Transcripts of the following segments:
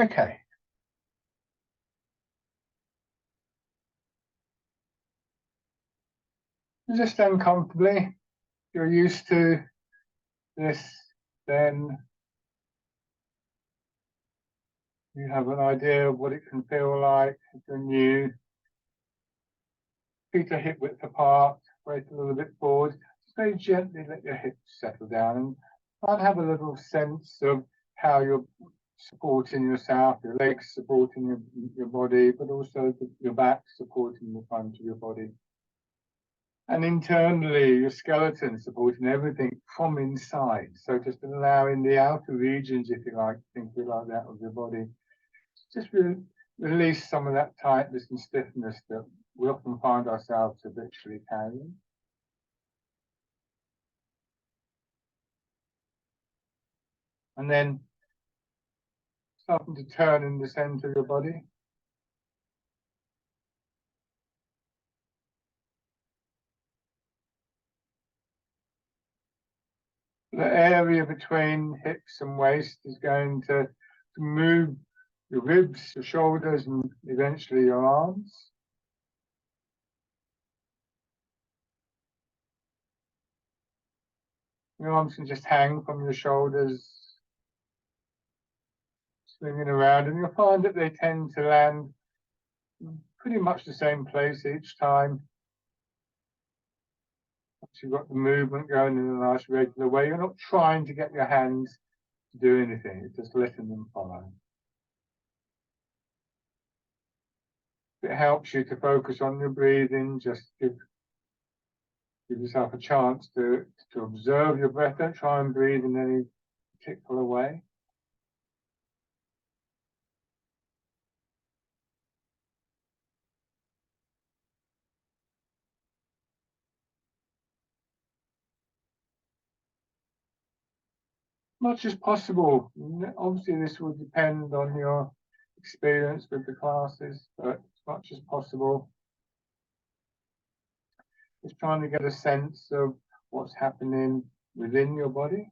Okay. Just stand comfortably. If you're used to this, then you have an idea of what it can feel like. If you're new, feet are hip width apart, weight a little bit forward. Just very gently let your hips settle down and try and have a little sense of how you're supporting yourself, your legs supporting your body, but also your back supporting the front of your body. And internally, your skeleton supporting everything from inside. So just allowing the outer regions, if you like, think of it like that, of your body. Just release some of that tightness and stiffness that we often find ourselves habitually carrying. And then starting to turn in the center of your body. The area between hips and waist is going to move your ribs, your shoulders, and eventually your arms. Your arms can just hang from your shoulders, swinging around, and you'll find that they tend to land pretty much the same place each time. You've got the movement going in a nice regular way. You're not trying to get your hands to do anything, you're just letting them follow. If it helps you to focus on your breathing, just give yourself a chance to observe your breath. Don't try and breathe in any particular way. Much as possible. Obviously, this will depend on your experience with the classes, but as much as possible, just trying to get a sense of what's happening within your body.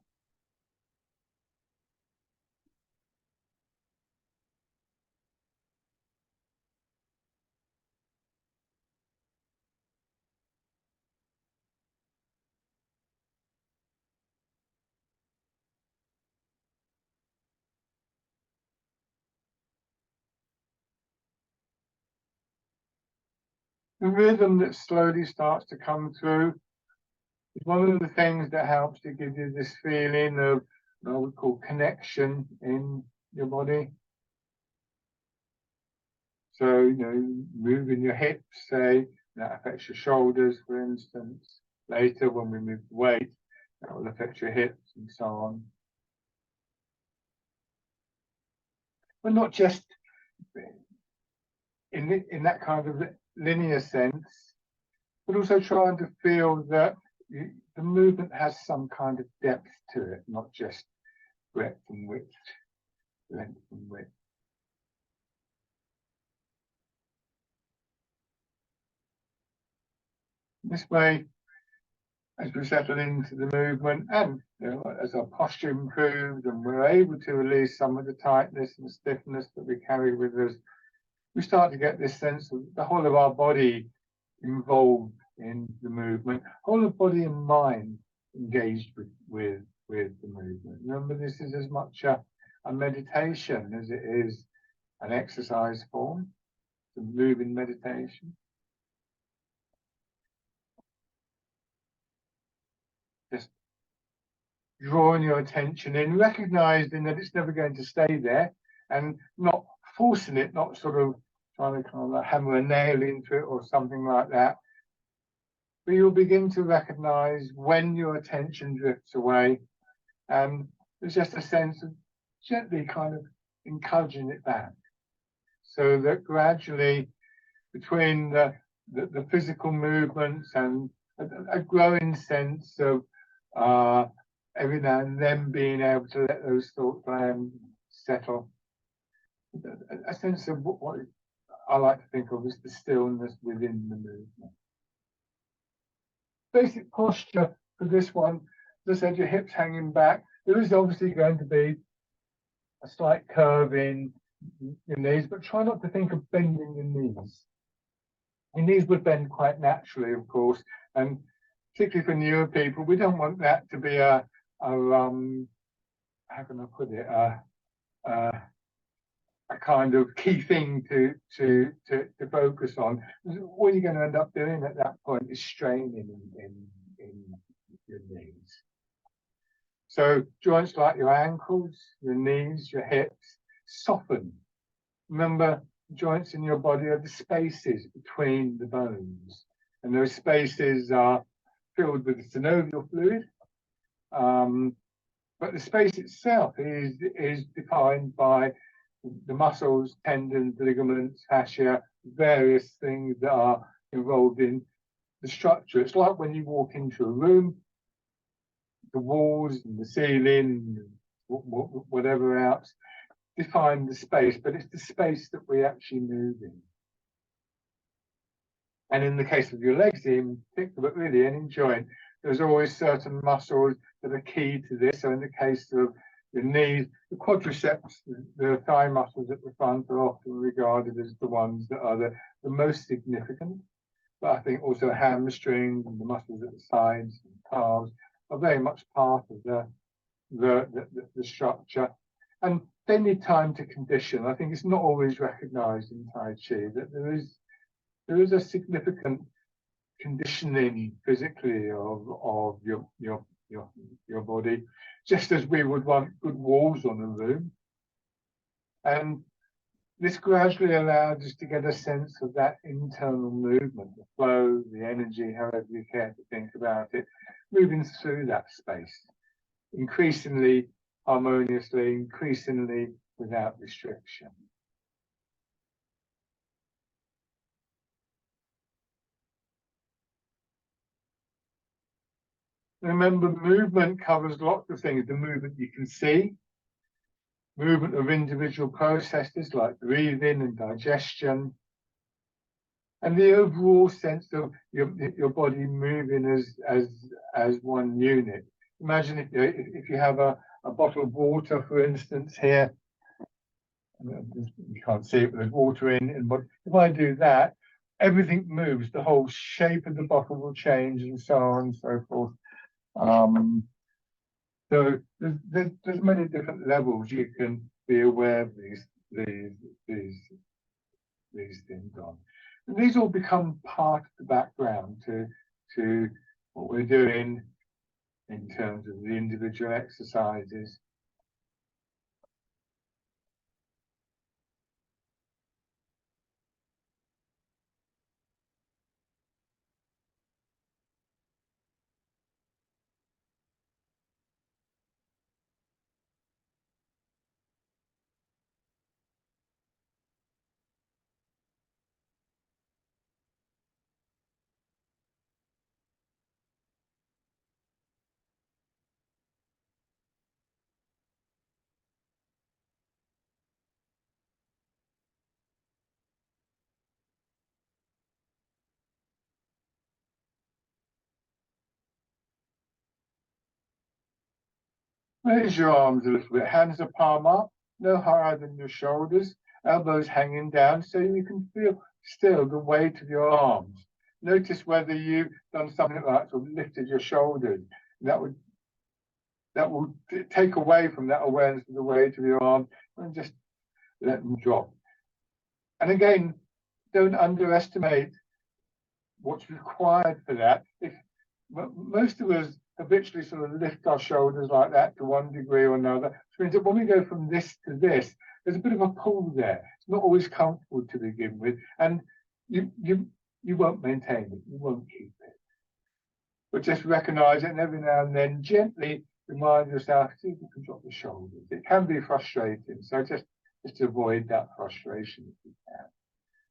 The rhythm that slowly starts to come through is one of the things that helps to give you this feeling of what we call connection in your body. So, moving your hips, say, that affects your shoulders, for instance. Later, when we move the weight, that will affect your hips and so on. But not just in that kind of linear sense, but also trying to feel that the movement has some kind of depth to it, not just breadth and width, length and width. This way, as we settle into the movement and as our posture improves and we're able to release some of the tightness and stiffness that we carry with us, we start to get this sense of the whole of our body involved in the movement, whole of body and mind engaged with the movement. Remember, this is as much a meditation as it is an exercise form, to move in meditation. Just drawing your attention in, recognizing that it's never going to stay there, and not forcing it, not sort of trying to kind of hammer a nail into it or something like that. But you'll begin to recognize when your attention drifts away, and there's just a sense of gently kind of encouraging it back, so that gradually, between the physical movements and a growing sense of every now and then being able to let those thoughts settle, a sense of what I like to think of as the stillness within the movement. Basic posture for this one, as I said, your hips hanging back. There is obviously going to be a slight curve in your knees, but try not to think of bending your knees. Your knees would bend quite naturally, of course, and particularly for newer people, we don't want that to be a how can I put it, a kind of key thing to focus on. What you're going to end up doing at that point is straining in your knees. So joints like your ankles, your knees, your hips, soften. Remember, joints in your body are the spaces between the bones, and those spaces are filled with synovial fluid. But the space itself is defined by the muscles, tendons, ligaments, fascia, various things that are involved in the structure. It's like when you walk into a room, the walls and the ceiling, whatever else, define the space, but it's the space that we actually move in. And in the case of your legs in particular, but really any joint, there's always certain muscles that are key to this. So in the case of your knees, the quadriceps, the thigh muscles at the front are often regarded as the ones that are the most significant. But I think also hamstrings and the muscles at the sides and calves are very much part of the structure. And they need time to condition. I think it's not always recognized in Tai Chi that there is a significant conditioning physically of your body, just as we would want good walls on a room. And this gradually allowed us to get a sense of that internal movement, the flow, the energy, however you care to think about it, moving through that space, increasingly harmoniously, increasingly without restriction. Remember, movement covers lots of things. The movement you can see, movement of individual processes like breathing and digestion, and the overall sense of your body moving as one unit. Imagine if you have a bottle of water, for instance, here. You can't see it, but there's water in. But if I do that, everything moves. The whole shape of the bottle will change, and so on and so forth. So there's many different levels you can be aware of these things on. And these all become part of the background to what we're doing in terms of the individual exercises. Raise your arms a little bit. Hands are palm up, no higher than your shoulders, elbows hanging down so you can feel still the weight of your arms. Notice whether you've done something like that, or lifted your shoulders. That will take away from that awareness of the weight of your arms and just let them drop. And again, don't underestimate what's required for that. If most of us habitually sort of lift our shoulders like that to one degree or another, which means that when we go from this to this, there's a bit of a pull there. It's not always comfortable to begin with, and you won't maintain it, you won't keep it. But just recognize it, and every now and then gently remind yourself, see if you can drop the shoulders. It can be frustrating, so just avoid that frustration if you can.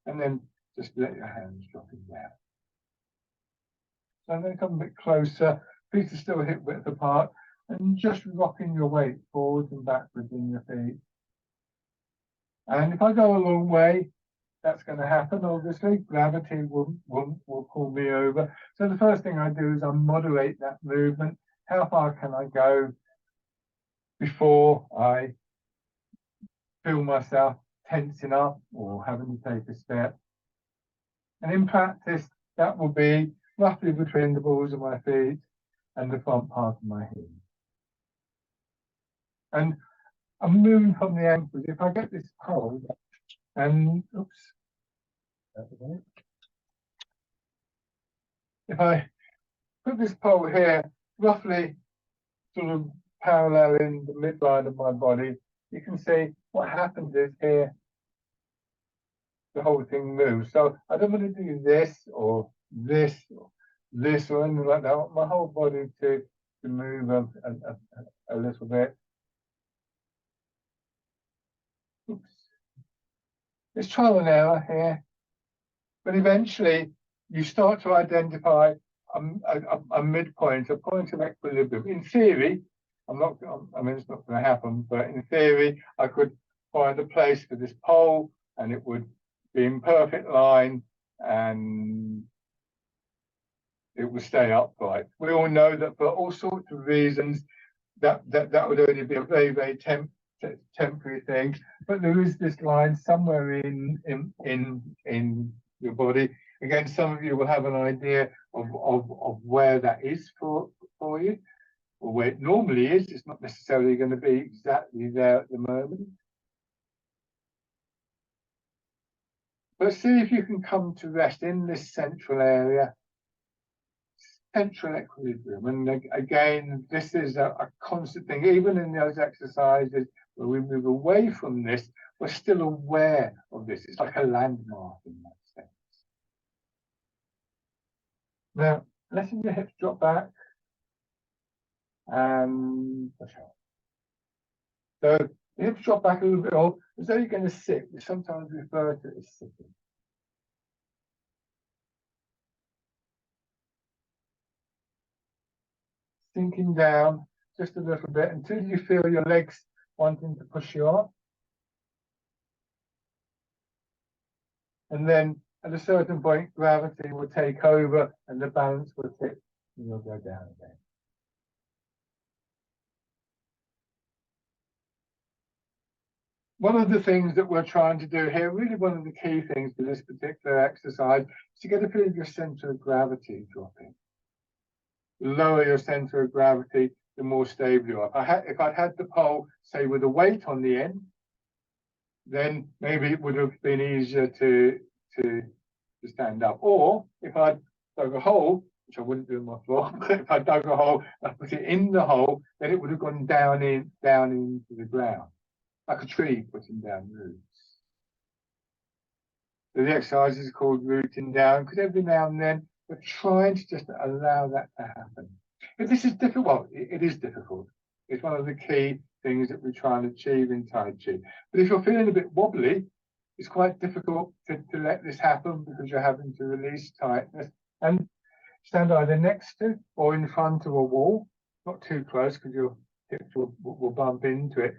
And then just let your hands drop in down. So then come a bit closer, feet are still hip width apart, and just rocking your weight forwards and backwards in your feet. And if I go a long way, that's going to happen, obviously. Gravity will pull me over. So the first thing I do is I moderate that movement. How far can I go before I feel myself tensing up or having to take a step. And in practice, that will be roughly between the balls of my feet and the front part of my head. And I'm moving from the ankles. If I get this hold and, oops, if I put this pole here, roughly sort of parallel in the midline of my body, you can see what happens is here, the whole thing moves. So I don't want to do this or this or this or anything like that. I want my whole body to move a little bit. Oops. It's trial and error here, but eventually you start to identify a midpoint, a point of equilibrium. In theory, I mean, it's not going to happen, but in theory, I could find a place for this pole and it would be in perfect line and it would stay upright. We all know that for all sorts of reasons, that would only be a very, very temporary thing. But there is this line somewhere in your body. Again, some of you will have an idea of where that is for you, or where it normally is. It's not necessarily going to be exactly there at the moment. But see if you can come to rest in this central area, central equilibrium. And again, this is a constant thing. Even in those exercises where we move away from this, we're still aware of this. It's like a landmark in that sense. Now, letting your hips drop back and push out. So the hips drop back a little bit off, as though you're going to sit. We sometimes refer to it as sitting. Sinking down just a little bit until you feel your legs wanting to push you up. And then at a certain point, gravity will take over and the balance will tip and you'll go down again. One of the things that we're trying to do here, really one of the key things for this particular exercise, is to get a feel of your center of gravity dropping. The lower your center of gravity, the more stable you are. If I'd had the pole, say, with a weight on the end, then maybe it would have been easier to stand up. Or if I'd dug a hole, which I wouldn't do on my floor, but if I dug a hole, I put it in the hole, then it would have gone down into the ground, like a tree putting down roots. So the exercise is called rooting down, because every now and then we're trying to just allow that to happen. If this is difficult, well, it is difficult. It's one of the key things that we try and achieve in Tai Chi. But if you're feeling a bit wobbly, it's quite difficult to let this happen because you're having to release tightness and stand either next to or in front of a wall, not too close because your hips will bump into it.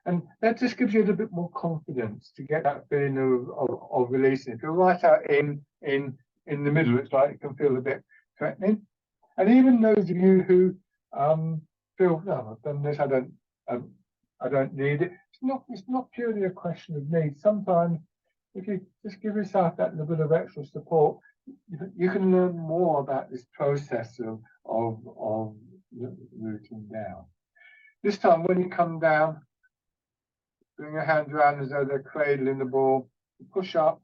And that just gives you a little bit more confidence to get that feeling of releasing. If you're right out in the middle, it's like it can feel a bit threatening. And even those of you who feel, no, I've done this, I don't need it. It's not purely a question of need. Sometimes if you just give yourself that little bit of extra support, you can learn more about this process of rooting down. This time when you come down, bring your hands around as though they're cradling the ball, push up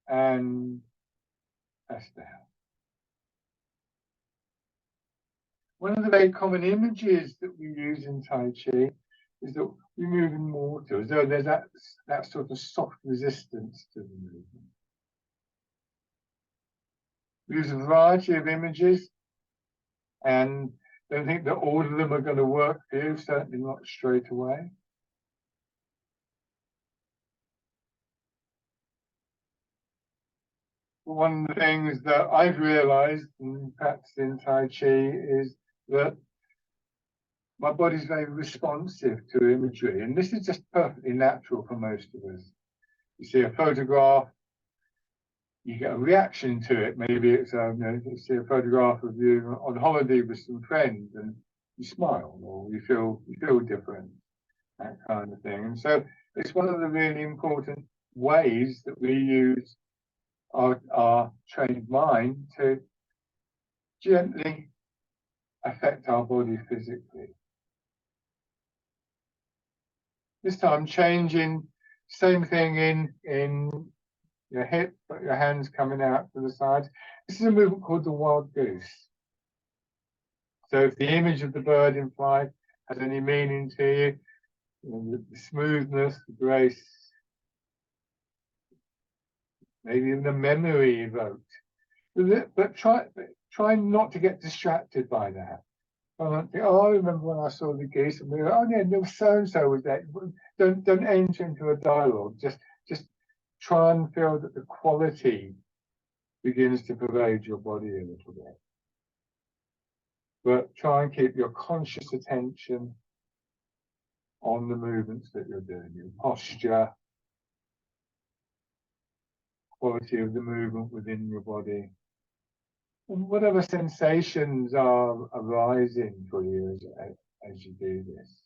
and press down. One of the very common images that we use in Tai Chi is that we move in water, as though there's that sort of soft resistance to the movement. We use a variety of images, and don't think that all of them are going to work for you, certainly not straight away. But one of the things that I've realized in practicing Tai Chi is that my body's very responsive to imagery, and this is just perfectly natural for most of us. You see a photograph, you get a reaction to it. Maybe it's you see a photograph of you on holiday with some friends, and you smile, or you feel different, that kind of thing. And so It's one of the really important ways that we use our trained mind to gently affect our body physically. This time changing, same thing in your hip, but your hands coming out to the sides. This is a movement called the wild goose. So if the image of the bird in flight has any meaning to you, the smoothness, the grace, maybe even the memory evoked. But try not to get distracted by that. Oh, I remember when I saw the geese, and we were, oh yeah, no, so and so was that. Don't enter into a dialogue. Just try and feel that the quality begins to pervade your body a little bit. But try and keep your conscious attention on the movements that you're doing, your posture, quality of the movement within your body, and whatever sensations are arising for you as you do this.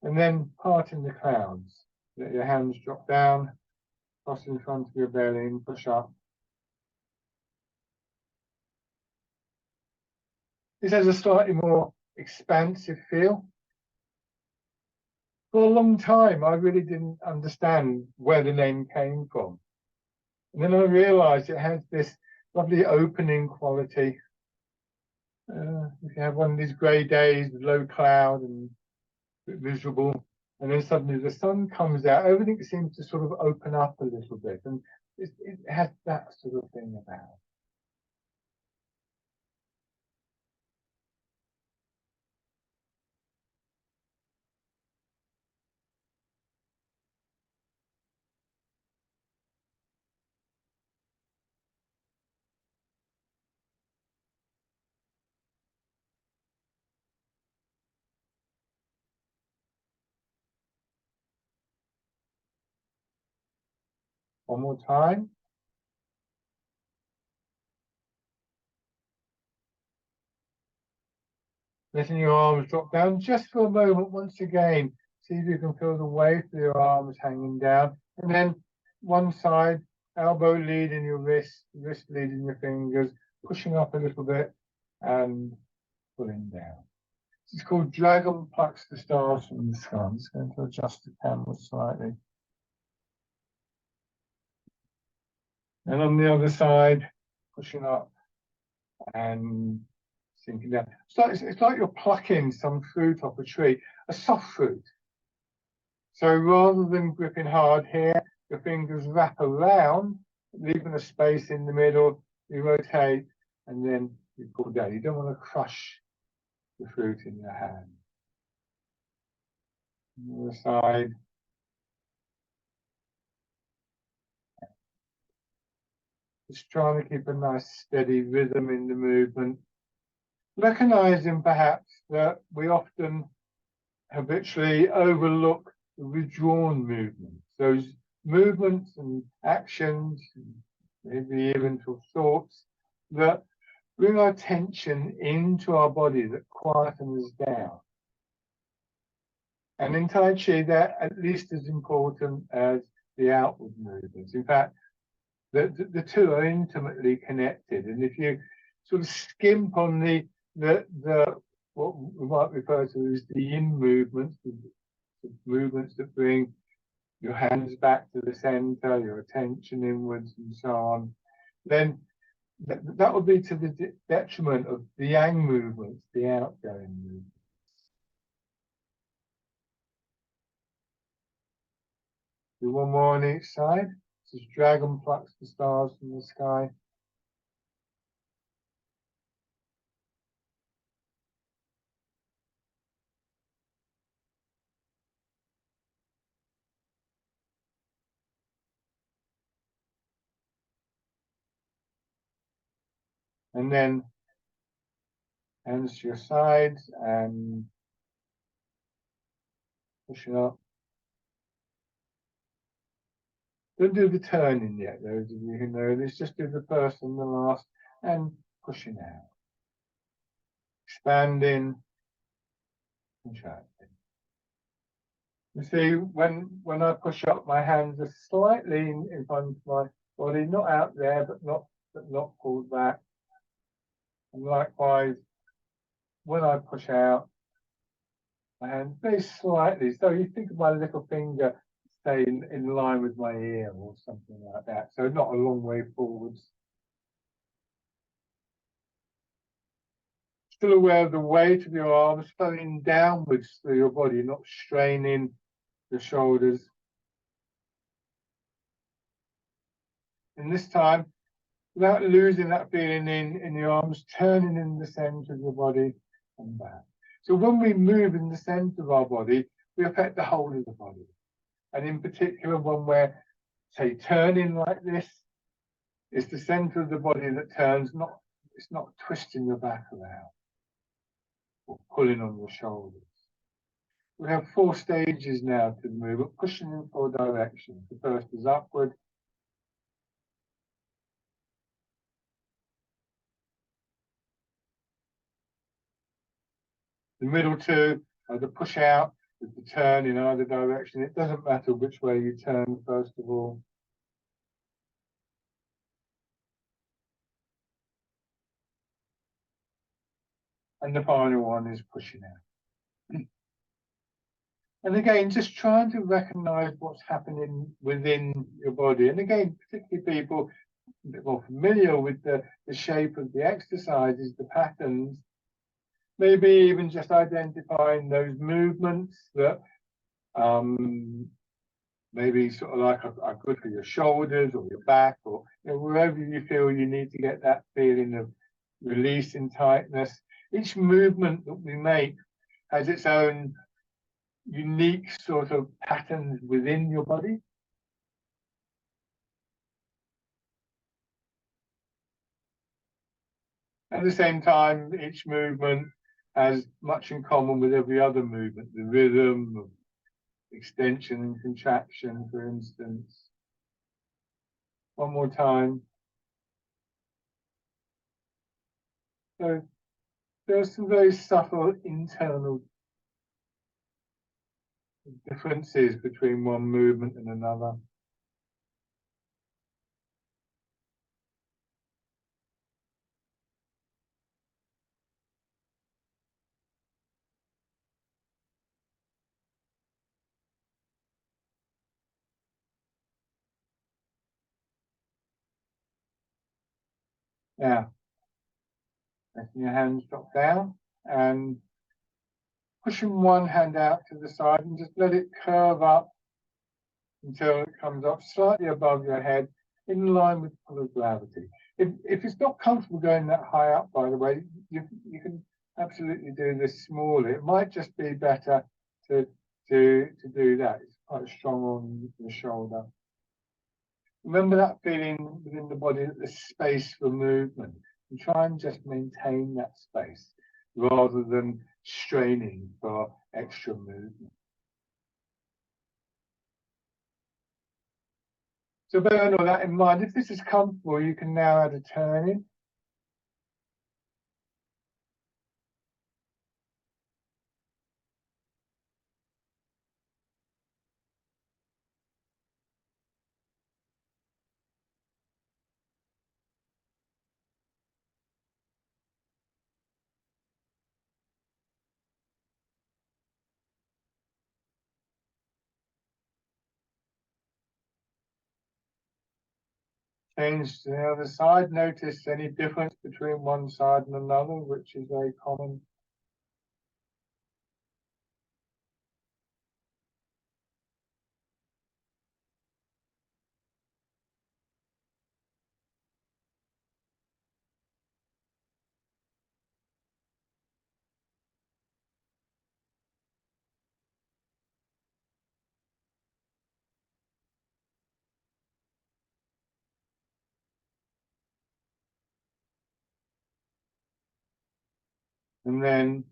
And then parting the clouds. Let your hands drop down, cross in front of your belly and push up. This has a slightly more expansive feel. For a long time, I really didn't understand where the name came from. And then I realized it has this lovely opening quality. If you have one of these grey days with low cloud and a bit miserable, and then suddenly the sun comes out, everything seems to sort of open up a little bit. And it has that sort of thing about it. One more time. Letting your arms drop down just for a moment once again. See if you can feel the weight of your arms hanging down. And then one side, elbow leading your wrist, wrist leading your fingers, pushing up a little bit and pulling down. It's called Dragon Plucks the Stars from the Sky. I'm just going to adjust the camera slightly. And on the other side, pushing up and sinking down. It's like you're plucking some fruit off a tree, a soft fruit. So rather than gripping hard here, your fingers wrap around, leaving a space in the middle, you rotate, and then you pull down. You don't want to crush the fruit in your hand. On the other side. Just trying to keep a nice steady rhythm in the movement. Recognizing perhaps that we often habitually overlook the withdrawn movements, those movements and actions, maybe even thoughts that bring our attention into our body, that quieten us down. And in Tai Chi, they're at least as important as the outward movements. In fact, the two are intimately connected. And if you sort of skimp on the what we might refer to as the in movements, the movements that bring your hands back to the center, your attention inwards and so on, then that would be to the detriment of the yang movements, the outgoing movements. Do one more on each side. This is Dragon Plucks the Stars from the Sky. And then hands to your sides and pushing up. Don't do the turning yet, those of you who know this. Just do the first and the last and pushing out. Expanding, contracting. You see, when I push up, my hands are slightly in front of my body, not out there, but not pulled back. And likewise, when I push out, my hands very slightly. So you think of my little finger, say in line with my ear or something like that. So not a long way forwards. Still aware of the weight of your arms flowing downwards through your body, not straining the shoulders. And this time, without losing that feeling in your arms, turning in the center of your body and back. So when we move in the center of our body, we affect the whole of the body. And in particular, when we're, say, turning like this, it's the center of the body that turns, it's not twisting your back around or pulling on your shoulders. We have 4 stages now to move, but pushing in 4 directions. The first is upward. The middle 2 are the push out with the turn in either direction. It doesn't matter which way you turn, first of all. And the final one is pushing out. And again, just trying to recognize what's happening within your body. And again, particularly people a bit more familiar with the shape of the exercises, the patterns, maybe even just identifying those movements that maybe sort of like are good for your shoulders or your back, or wherever you feel you need to get that feeling of release and tightness. Each movement that we make has its own unique sort of patterns within your body. At the same time, each movement has much in common with every other movement, the rhythm of extension and contraction, for instance. One more time. So there are some very subtle internal differences between one movement and another. Now, letting your hands drop down and pushing one hand out to the side and just let it curve up until it comes up slightly above your head in line with pull of gravity. If it's not comfortable going that high up, by the way, you can absolutely do this smaller. It might just be better to do that. It's quite strong on the shoulder. Remember that feeling within the body that there's space for movement, and try and just maintain that space rather than straining for extra movement. So bearing all that in mind, if this is comfortable, you can now add a turn in. Change to the other side. Notice any difference between one side and another, which is very common. And then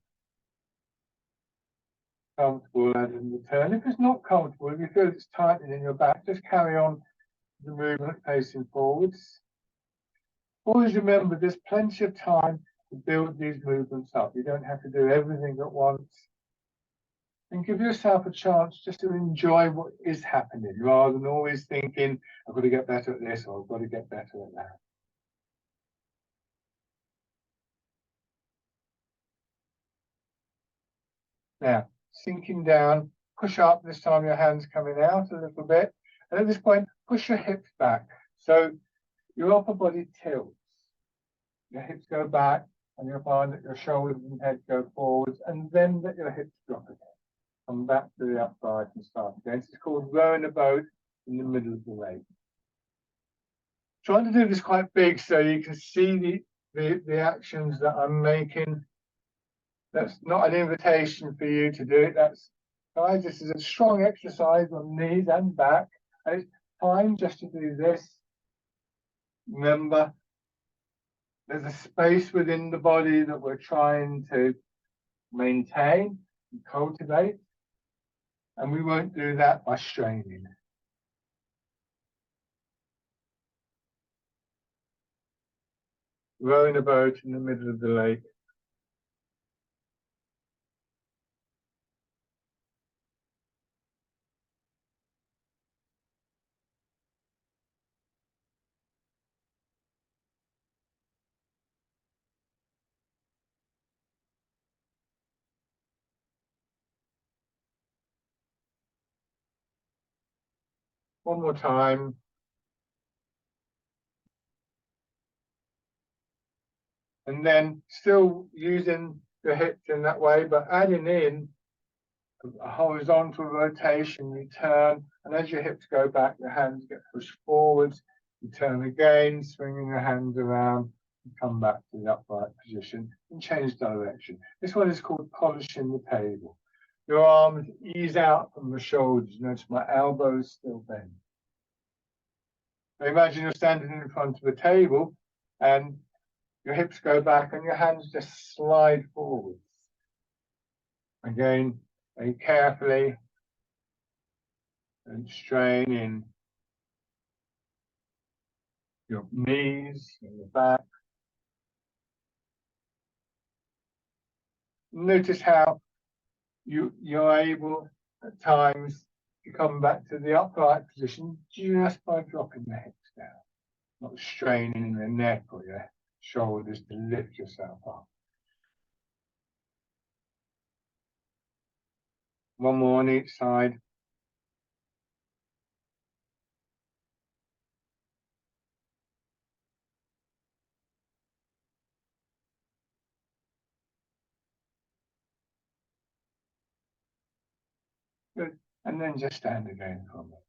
comfortable adding the turn. If it's not comfortable, if you feel it's tightening in your back, just carry on the movement facing forwards. Always remember there's plenty of time to build these movements up. You don't have to do everything at once. and give yourself a chance just to enjoy what is happening rather than always thinking, I've got to get better at this or I've got to get better at that. Now, sinking down, push up. This time your hands coming out a little bit. And at this point, push your hips back. So your upper body tilts. Your hips go back, and you'll find that your shoulders and head go forwards, and then let your hips drop again. Come back to the upright and start again. It's called rowing a boat in the middle of the lake. Trying to do this quite big so you can see the actions that I'm making. That's not an invitation for you to do it. That's, guys, this is a strong exercise on knees and back. And it's fine just to do this. Remember, there's a space within the body that we're trying to maintain and cultivate. And we won't do that by straining. Rowing a boat in the middle of the lake. One more time. And then still using the hips in that way, but adding in a horizontal rotation. You turn, and as your hips go back, your hands get pushed forwards. You turn again, swinging your hands around, and come back to the upright position and change direction. This one is called polishing the table. Your arms ease out from the shoulders. Notice my elbows still bend. Now imagine you're standing in front of a table and your hips go back and your hands just slide forwards. Again, very carefully and straining your knees and your back. Notice how you're able at times to come back to the upright position just by dropping the hips down, not straining the neck or your shoulders to lift yourself up. One more on each side. Good. And then just stand again for a minute.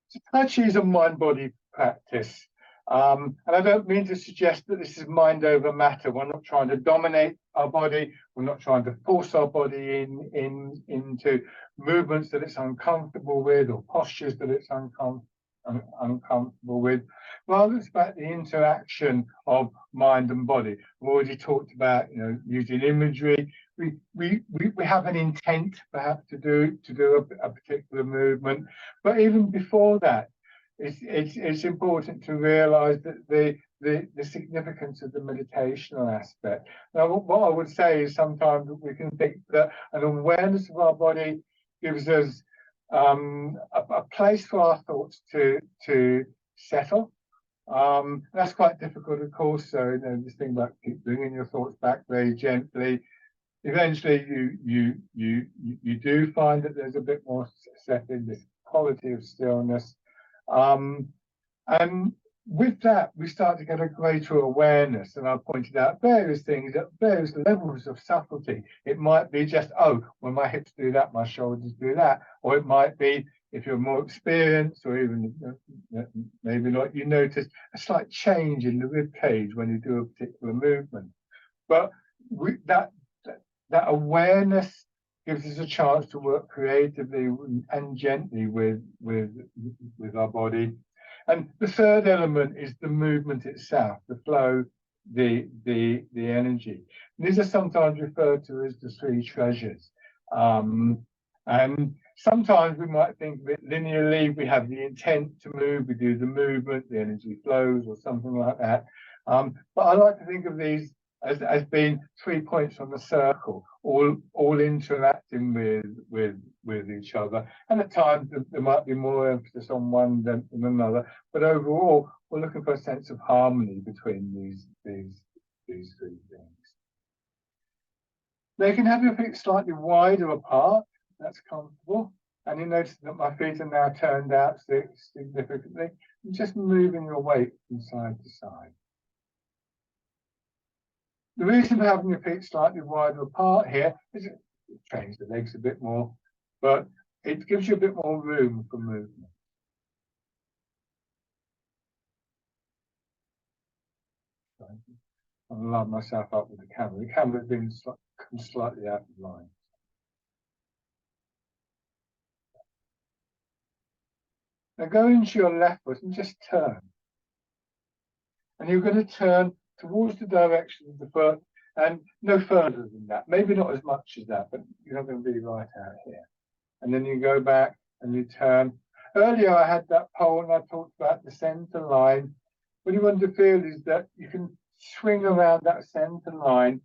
So Tai Chi is a mind-body practice. And I don't mean to suggest that this is mind over matter. We're not trying to dominate our body. We're not trying to force our body into movements that it's uncomfortable with or postures that it's uncomfortable with. Rather, it's about the interaction of mind and body. We've already talked about, using imagery. We have an intent perhaps to do a particular movement, but even before that, it's important to realize that the significance of the meditational aspect. Now, what I would say is sometimes we can think that an awareness of our body gives us a place for our thoughts to settle. That's quite difficult, of course. So, this thing about keep bringing your thoughts back very gently. Eventually, you do find that there's a bit more set in this quality of stillness. And with that, we start to get a greater awareness. And I pointed out various things at various levels of subtlety. It might be just, oh, when my hips do that, my shoulders do that. Or it might be, if you're more experienced, or even maybe like you notice a slight change in the rib cage when you do a particular movement. But that awareness gives us a chance to work creatively and gently with our body. And the third element is the movement itself, the flow, the energy. And these are sometimes referred to as the three treasures. And sometimes we might think of it linearly. We have the intent to move, we do the movement, the energy flows, or something like that. But I like to think of these as being 3 points on the circle, all interacting with each other. And at times there might be more emphasis on one than another. But overall, we're looking for a sense of harmony between these three things. Now you can have your feet slightly wider apart. That's comfortable. And you notice that my feet are now turned out significantly. And just moving your weight from side to side. The reason for having your feet slightly wider apart here is it trains the legs a bit more, but it gives you a bit more room for movement. I'll line myself up with the camera. The camera's been slightly out of line. Now go into your left foot and just turn. And you're going to turn towards the direction of the foot and no further than that. Maybe not as much as that, but you're not going to be right out here. And then you go back and you turn. Earlier I had that pole and I talked about the center line. What you want to feel is that you can swing around that center line.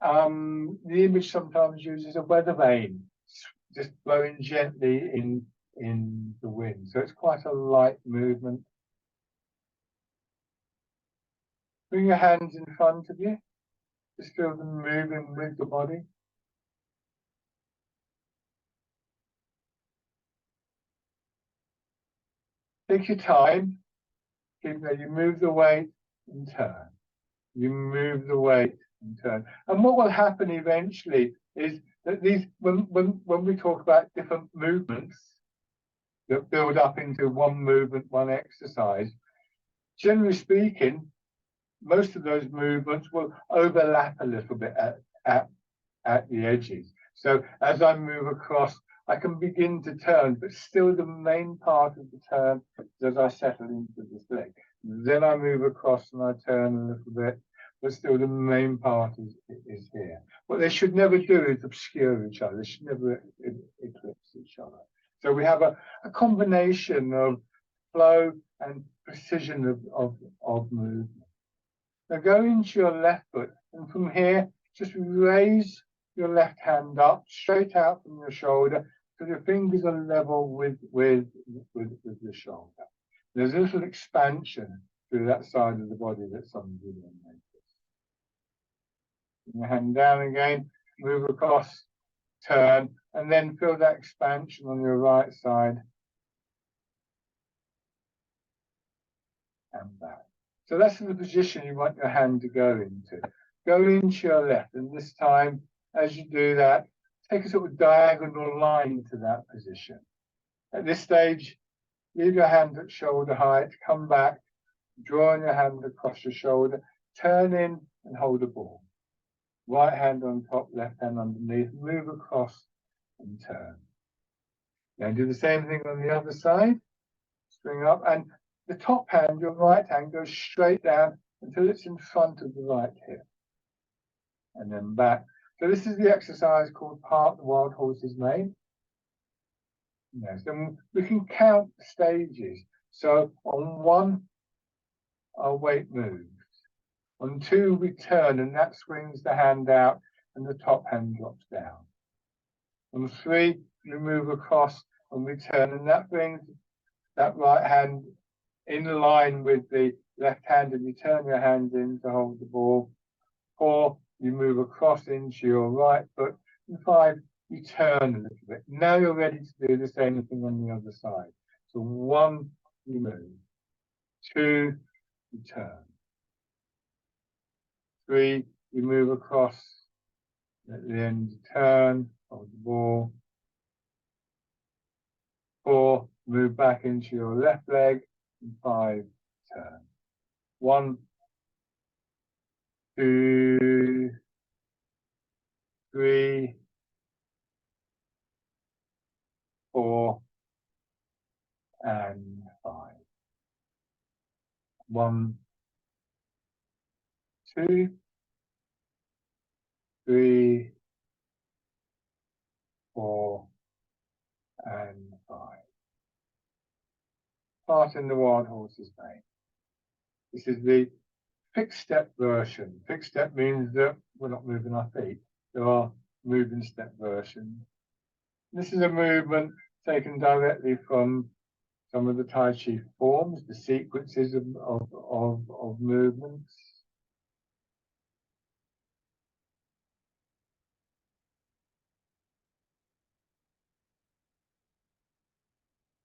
The image sometimes uses a weather vane, just blowing gently in the wind. So it's quite a light movement. Bring your hands in front of you. Just feel them moving with the body. Take your time. Keep there. You move the weight and turn. You move the weight and turn. And what will happen eventually is that these, when we talk about different movements that build up into one movement, one exercise, generally speaking, most of those movements will overlap a little bit at the edges. So as I move across, I can begin to turn, but still the main part of the turn is as I settle into this leg. Then I move across and I turn a little bit, but still the main part is here. What they should never do is obscure each other. They should never eclipse each other. So we have a combination of flow and precision of movement. Now go into your left foot, and from here, just raise your left hand up, straight out from your shoulder, so your fingers are level with the shoulder. There's a little expansion through that side of the body that some people notice. Bring your hand down again, move across, turn, and then feel that expansion on your right side. And back. So that's the position you want your hand to go into. Go into your left, and this time, as you do that, take a sort of diagonal line to that position. At this stage, leave your hand at shoulder height, come back, drawing your hand across your shoulder, turn in and hold a ball. Right hand on top, left hand underneath, move across and turn. Now do the same thing on the other side. Swing up, and the top hand, your right hand, goes straight down until it's in front of the right hip. And then back. So this is the exercise called Part the Wild Horse's Mane. Yes, then we can count the stages. So on 1, our weight moves. On 2, we turn, and that swings the hand out, and the top hand drops down. On 3, we move across, and we turn, and that brings that right hand in line with the left hand, and you turn your hand in to hold the ball. 4, you move across into your right foot. And 5, you turn a little bit. Now you're ready to do the same thing on the other side. So 1, you move. 2, you turn. 3, you move across. At the end, you turn, hold the ball. 4, move back into your left leg. And 5, turn. 1, 2, 3, 4, and 5. 1, 2, 3, 4, and 5. Part in the Wild Horse's Mane. This is the fixed step version. Fixed step means that we're not moving our feet. There are moving step versions. This is a movement taken directly from some of the Tai Chi forms, the sequences of movements.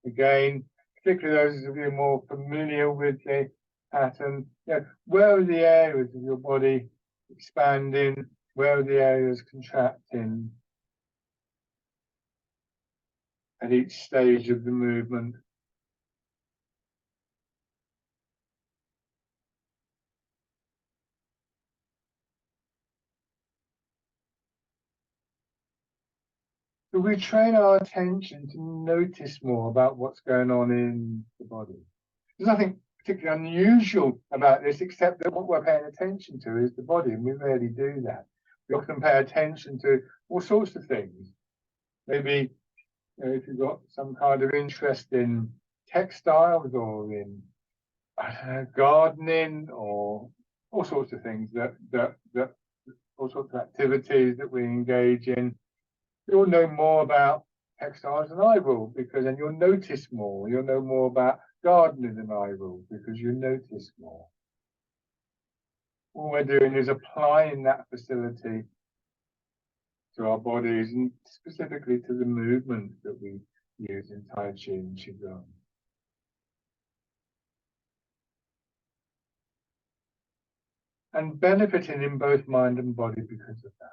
Again, particularly those of you more familiar with the pattern, where are the areas of your body expanding? Where are the areas contracting at each stage of the movement? So we train our attention to notice more about what's going on in the body. There's nothing particularly unusual about this, except that what we're paying attention to is the body, and we rarely do that. We often pay attention to all sorts of things. Maybe if you've got some kind of interest in textiles or in gardening or all sorts of things that all sorts of activities that we engage in. You'll know more about textiles than I will, because then you'll notice more. You'll know more about gardening than I will, because you notice more. All we're doing is applying that facility to our bodies, and specifically to the movement that we use in Tai Chi and Qigong. And benefiting in both mind and body because of that.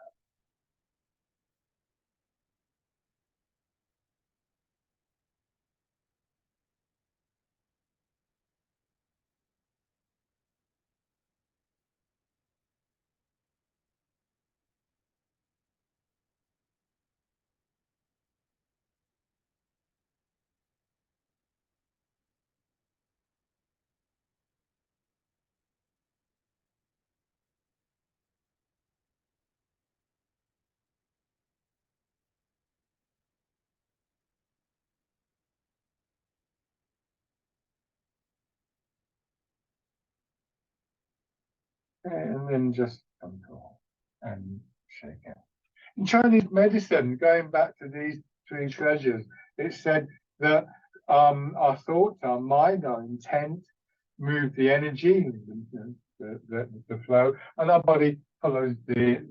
And then just control and shake out. In Chinese medicine, going back to these three treasures, it said that our thoughts, our mind, our intent move the energy, the flow, and our body follows the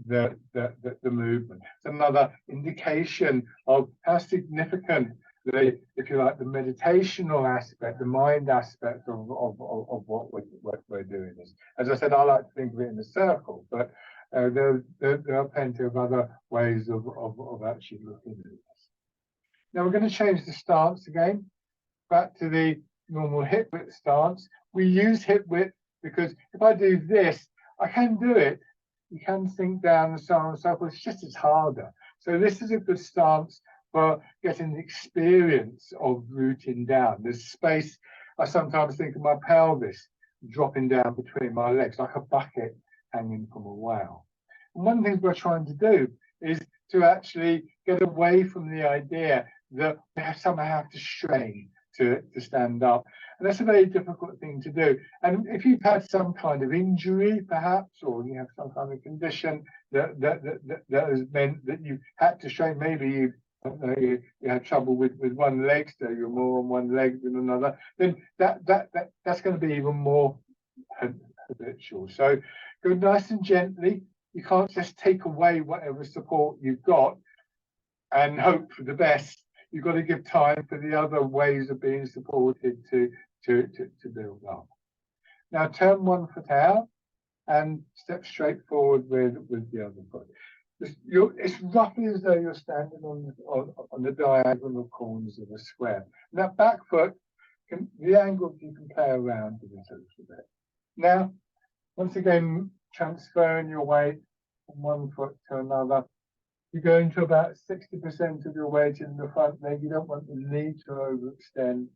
movement. It's another indication of how significant if you like, the meditational aspect, the mind aspect of what we're doing is. As I said, I like to think of it in a circle, but there are plenty of other ways of actually looking at this. Now we're going to change the stance again, back to the normal hip width stance. We use hip width because if I do this, I can do it. You can sink down and so on and so forth. It's just as harder. So this is a good stance for getting the experience of rooting down. There's space. I sometimes think of my pelvis dropping down between my legs like a bucket hanging from a whale. And one of the things we're trying to do is to actually get away from the idea that we somehow have to strain to stand up. And that's a very difficult thing to do. And if you've had some kind of injury, perhaps, or you have some kind of condition that has meant that you've had to strain, maybe you had trouble with one leg, so you're more on one leg than another, then that's going to be even more habitual. So go nice and gently. You can't just take away whatever support you've got and hope for the best. You've got to give time for the other ways of being supported to build up. Now turn one foot out and step straight forward with the other foot. It's roughly as though you're standing on the diagonal corners of a square. And that back foot, the angle you can play around with it a little bit. Now, once again, transferring your weight from one foot to another. You're going to about 60% of your weight in the front leg. You don't want the knee to overextend,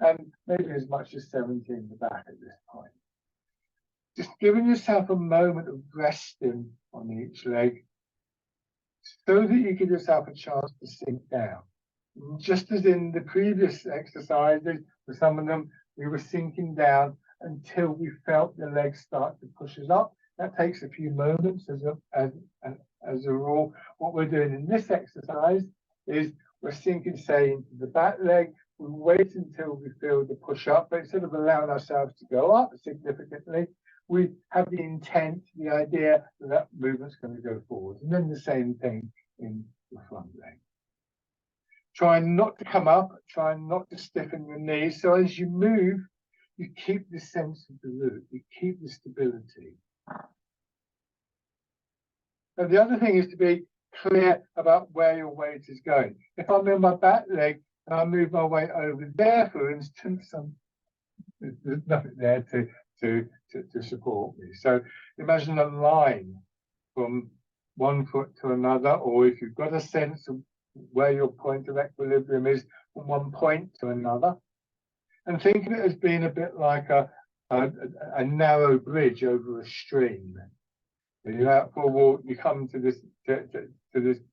and maybe as much as 70 in the back at this point. Just giving yourself a moment of resting on each leg so that you give yourself a chance to sink down. Just as in the previous exercises, for some of them, we were sinking down until we felt the legs start to push us up. That takes a few moments as a rule. What we're doing in this exercise is we're sinking, say, into the back leg. We wait until we feel the push up, but instead of allowing ourselves to go up significantly, we have the intent, the idea that that movement's going to go forward. And then the same thing in the front leg. Try not to come up, try not to stiffen your knees. So as you move, you keep the sense of the root, you keep the stability. Now, the other thing is to be clear about where your weight is going. If I'm in my back leg and I move my weight over there, for instance, there's nothing there to support me. So imagine a line from one foot to another, or if you've got a sense of where your point of equilibrium is from one point to another, and think of it as being a bit like a narrow bridge over a stream. When you're out for a walk, you come to this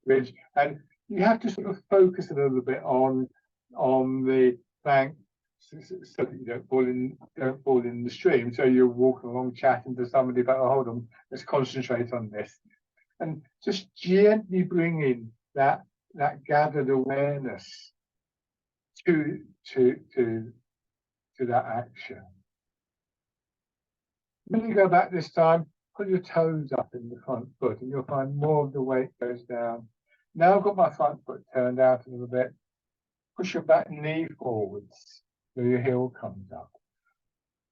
bridge, and you have to sort of focus a little bit on the bank so that you don't fall in the stream. So you're walking along, chatting to somebody about, oh, hold on, let's concentrate on this, and just gently bring in that gathered awareness to that action. When you go back this time, put your toes up in the front foot, and you'll find more of the weight goes down. Now I've got my front foot turned out a little bit. Push your back knee forwards so your heel comes up.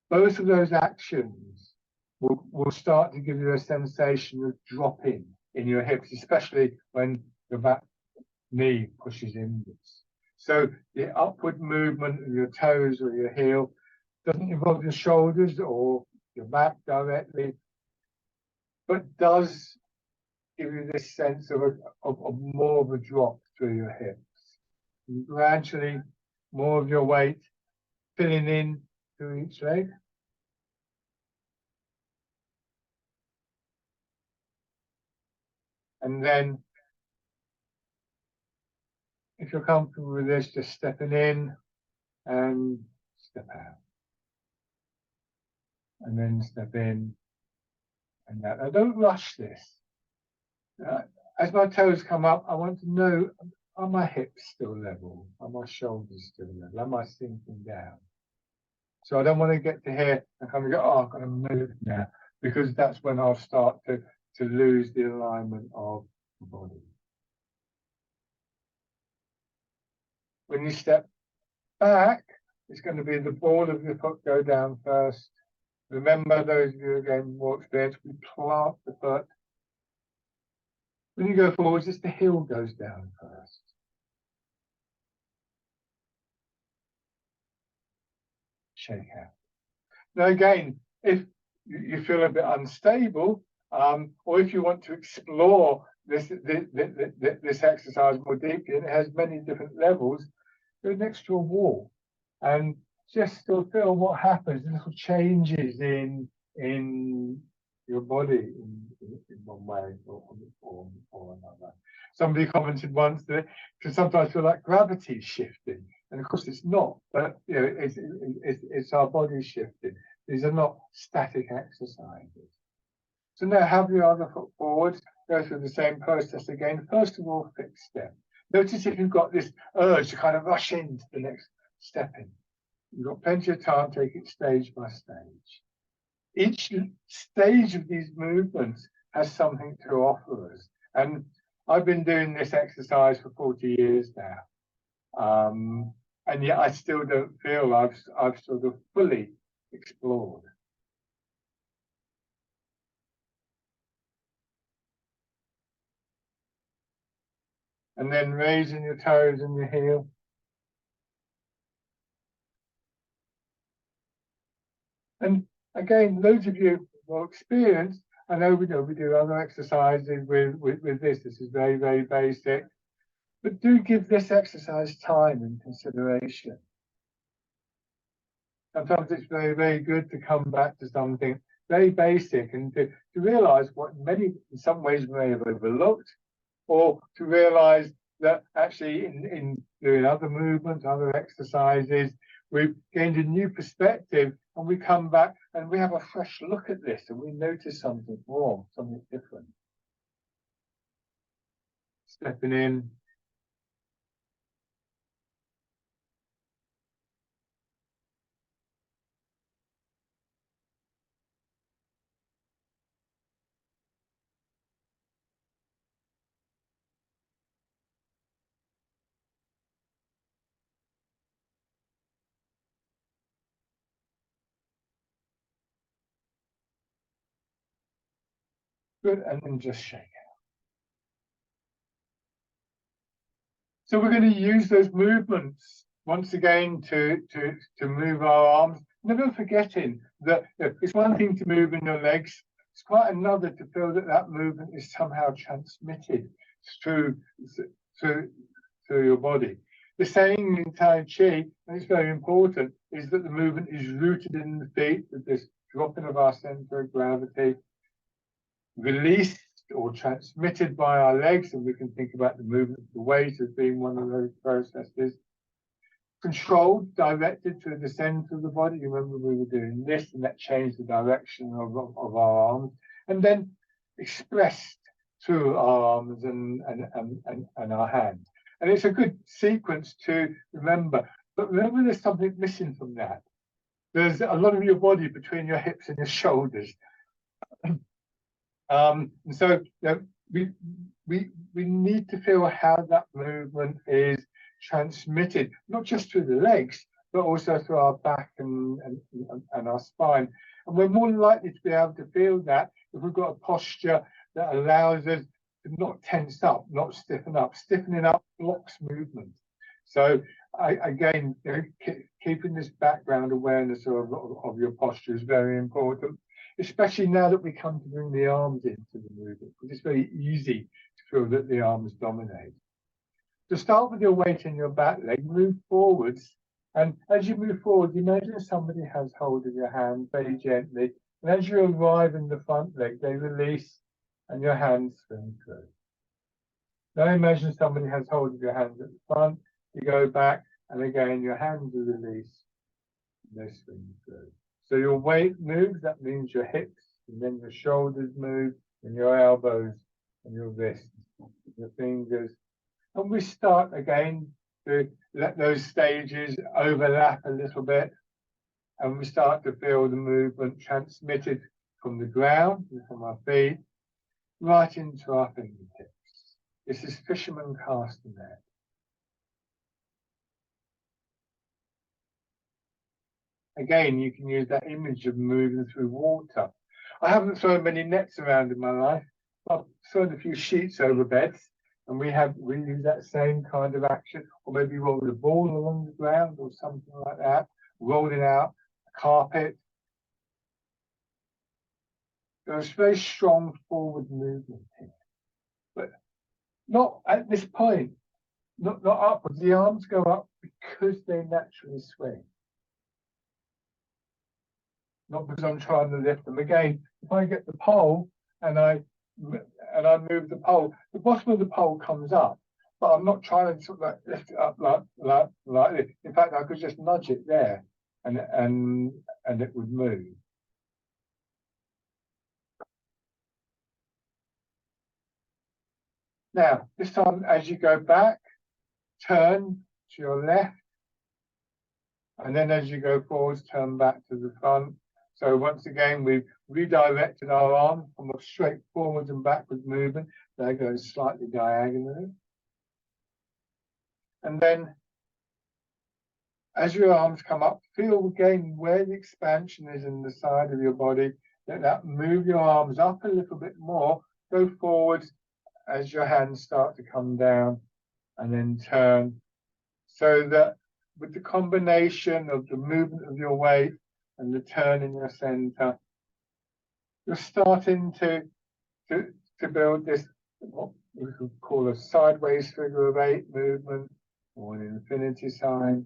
Both of those actions will start to give you a sensation of dropping in your hips, especially when the back knee pushes inwards. So the upward movement of your toes or your heel doesn't involve your shoulders or your back directly, but does give you this sense of more of a drop through your hips. And gradually, more of your weight filling in through each leg. And then, if you're comfortable with this, just stepping in and step out. And then step in and out. Now, don't rush this. As my toes come up, I want to know, are my hips still level? Are my shoulders still level? Am I sinking down? So I don't want to get to here and kind of go, oh, I've got to move now, because that's when I'll start to lose the alignment of the body. When you step back, it's going to be the ball of your foot go down first. Remember, those of you again more experienced, we plant the foot. When you go forwards, it's the heel goes down first. Shake out. Now again, if you feel a bit unstable, or if you want to explore this exercise more deeply, and it has many different levels, go next to a wall and just still feel what happens, little changes in your body in one way or another. Somebody commented once that it can sometimes feel like gravity shifting, and of course it's not, but you know, it's our body shifting. These are not static exercises. So now have your other foot forward, go through the same process again. First of all, fixed step. Notice if you've got this urge to kind of rush into the next step in. You've got plenty of time, take it stage by stage. Each stage of these movements has something to offer us. And I've been doing this exercise for 40 years now. And yet I still don't feel I've sort of fully explored. And then raising your toes and your heel. And again, those of you more experienced, I know we do other exercises with this. This is very, very basic. But do give this exercise time and consideration. Sometimes it's very, very good to come back to something very basic and to realize what in some ways we may have overlooked, or to realize that actually in doing other movements, other exercises, we've gained a new perspective and we come back and we have a fresh look at this and we notice something more, something different. Stepping in. Good, and then just shake it. So we're going to use those movements once again to move our arms. Never forgetting that it's one thing to move in your legs. It's quite another to feel that that movement is somehow transmitted through your body. The saying in Tai Chi, and it's very important, is that the movement is rooted in the feet with this dropping of our center of gravity, released or transmitted by our legs, and we can think about the movement of the weight as being one of those processes. Controlled, directed to the center of the body. You remember we were doing this, and that changed the direction of our arms, and then expressed through our arms and our hands. And it's a good sequence to remember. But remember, there's something missing from that. There's a lot of your body between your hips and your shoulders. And so we need to feel how that movement is transmitted, not just through the legs, but also through our back and our spine. And we're more likely to be able to feel that if we've got a posture that allows us to not tense up, not stiffen up. Stiffening up blocks movement. So again, keeping this background awareness of your posture is very important, especially now that we come to bring the arms into the movement, because it's very easy to feel that the arms dominate. To start with your weight in your back leg, move forwards. And as you move forward, imagine somebody has hold of your hand very gently. And as you arrive in the front leg, they release and your hands swing through. Now imagine somebody has hold of your hands at the front, you go back, and again your hands are released and they swing through. So your weight moves, that means your hips, and then your shoulders move, and your elbows, and your wrists, your fingers. And we start again to let those stages overlap a little bit, and we start to feel the movement transmitted from the ground, from our feet, right into our fingertips. This is fisherman castanet. Again, you can use that image of moving through water. I haven't thrown many nets around in my life. I've thrown a few sheets over beds, and we use that same kind of action, or maybe roll the ball along the ground or something like that, rolling out a carpet. There's very strong forward movement here, but not at this point, not upwards. The arms go up because they naturally swing, not because I'm trying to lift them. Again, if I get the pole and I move the pole, the bottom of the pole comes up, but I'm not trying to sort of like lift it up like this. In fact, I could just nudge it there, and it would move. Now, this time, as you go back, turn to your left, and then as you go forwards, turn back to the front. So once again, we've redirected our arm from a straight forwards and backwards movement. There goes slightly diagonally. And then as your arms come up, feel again where the expansion is in the side of your body. Let that move your arms up a little bit more. Go forwards as your hands start to come down, and then turn. So that with the combination of the movement of your weight and the turn in your center, you're starting to build this, what we could call a sideways figure of 8 movement, or an infinity sign.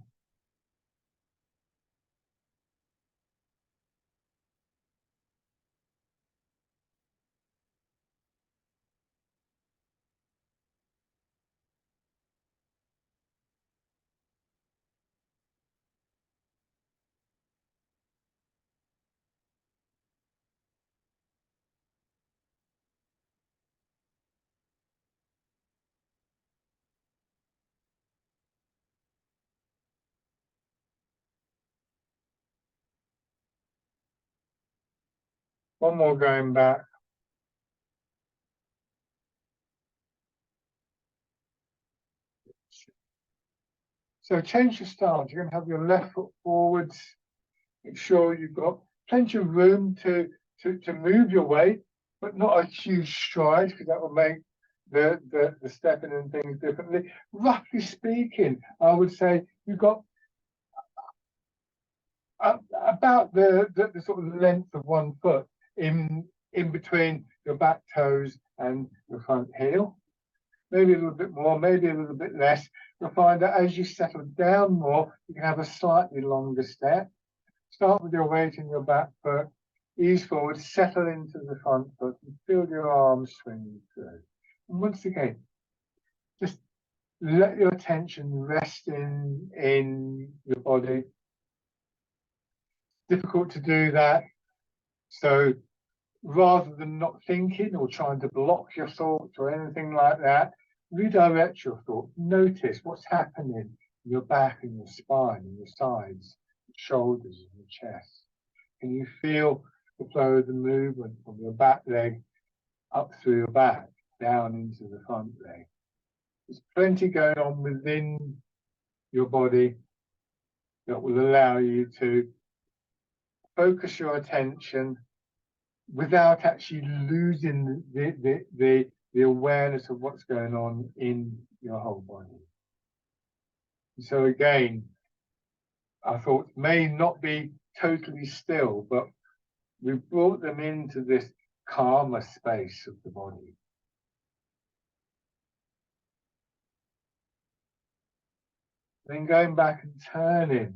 One more going back. So change your stance. You're going to have your left foot forwards. Make sure you've got plenty of room to move your weight, but not a huge stride, because that will make the stepping and things differently. Roughly speaking, I would say you've got about the sort of length of one foot in between your back toes and your front heel. Maybe a little bit more, maybe a little bit less. You'll find that as you settle down more, you can have a slightly longer step. Start with your weight in your back foot, ease forward, settle into the front foot, and feel your arms swing through. And once again, just let your attention rest in your body. Difficult to do that. So rather than not thinking or trying to block your thoughts or anything like that, redirect your thoughts. Notice what's happening in your back and your spine and your sides, your shoulders and your chest. Can you feel the flow of the movement from your back leg up through your back, down into the front leg? There's plenty going on within your body that will allow you to focus your attention without actually losing the awareness of what's going on in your whole body. So again, our thoughts may not be totally still, but we've brought them into this calmer space of the body. Then going back and turning.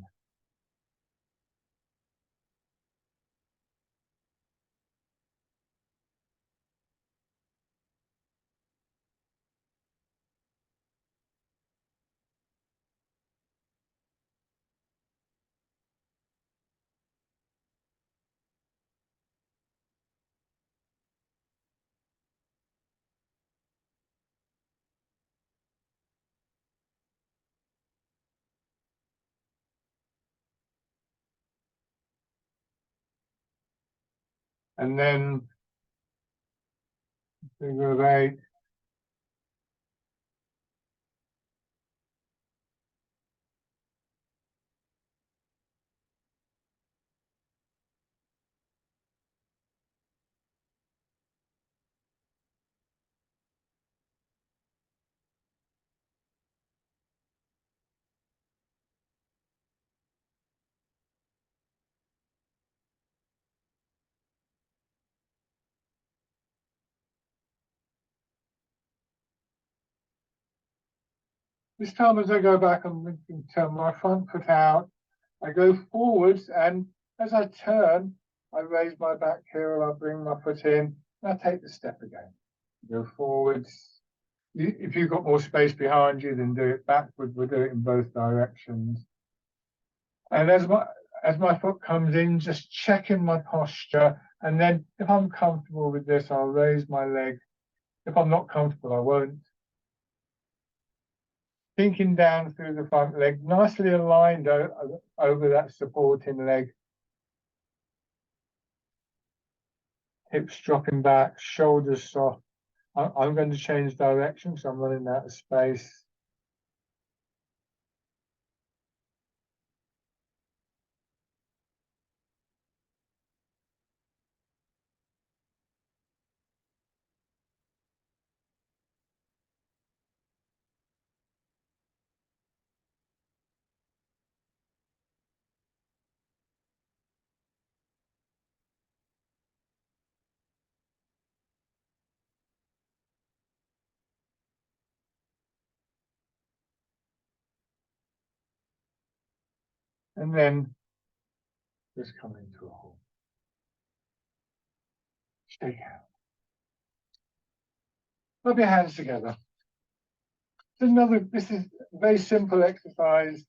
And then figure of eight. This time as I go back and turn my front foot out, I go forwards, and as I turn, I raise my back heel, I bring my foot in, and I take the step again. Go forwards. If you've got more space behind you, then do it backwards. We'll do it in both directions. And as my foot comes in, just checking my posture. And then if I'm comfortable with this, I'll raise my leg. If I'm not comfortable, I won't. Sinking down through the front leg, nicely aligned over that supporting leg. Hips dropping back, shoulders soft. I'm going to change direction, so I'm running out of space. And then just come into a halt. Shake out. Rub your hands together. This is a very simple exercise.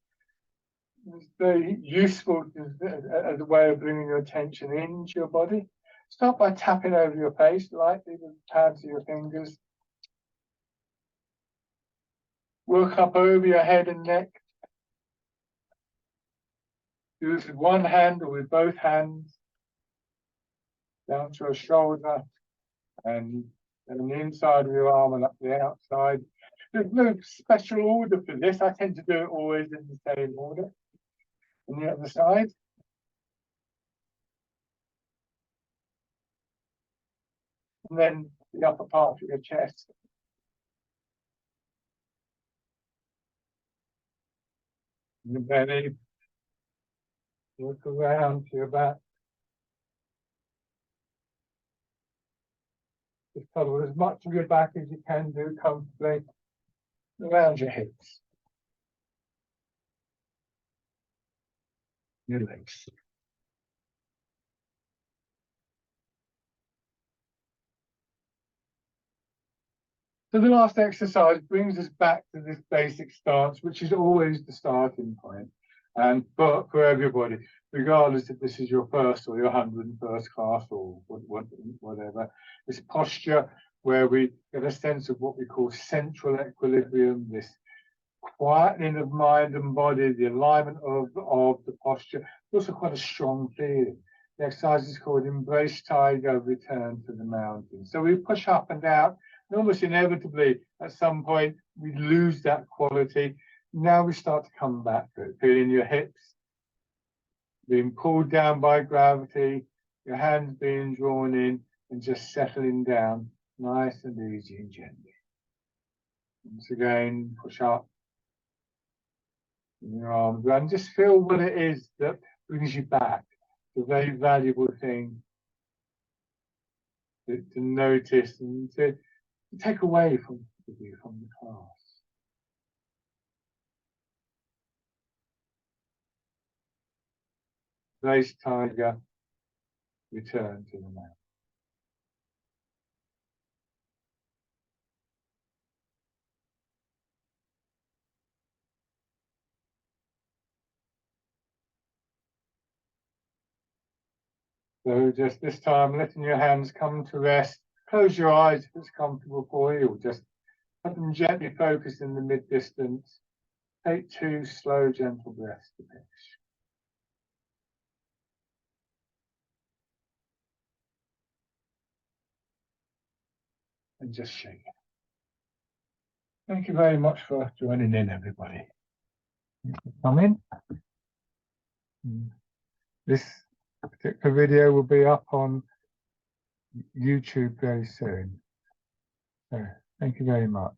It's very useful as a way of bringing your attention into your body. Start by tapping over your face lightly with the pads of your fingers. Work up over your head and neck. Do this with one hand or with both hands. down to your shoulder, and then on the inside of your arm and up the outside. There's no special order for this. I tend to do it always in the same order. On the other side. And then the upper part of your chest. And the belly. Look around to your back. Just cover as much of your back as you can do comfortably around your hips. Your legs. So the last exercise brings us back to this basic stance, which is always the starting point. And for everybody, regardless if this is your first or your 101st class or whatever, this posture where we get a sense of what we call central equilibrium, this quietening of mind and body, the alignment of the posture. It's also quite a strong feeling. The exercise is called Embrace Tiger, Return to the Mountain. So we push up and down, and almost inevitably at some point we lose that quality. Now we start to come back to it, feeling your hips being pulled down by gravity, your hands being drawn in, and just settling down nice and easy and gently. Once again, push up in your arms and just feel what it is that brings you back. It's a very valuable thing to notice and to take away from the class. Embrace Tiger, return to the mountain. So just this time, letting your hands come to rest. Close your eyes if it's comfortable for you, or just let them gently focus in the mid-distance. Take 2 slow, gentle breaths to finish. And just shake it. Thank you very much for joining in, everybody. Come in. This particular video will be up on YouTube very soon. So thank you very much.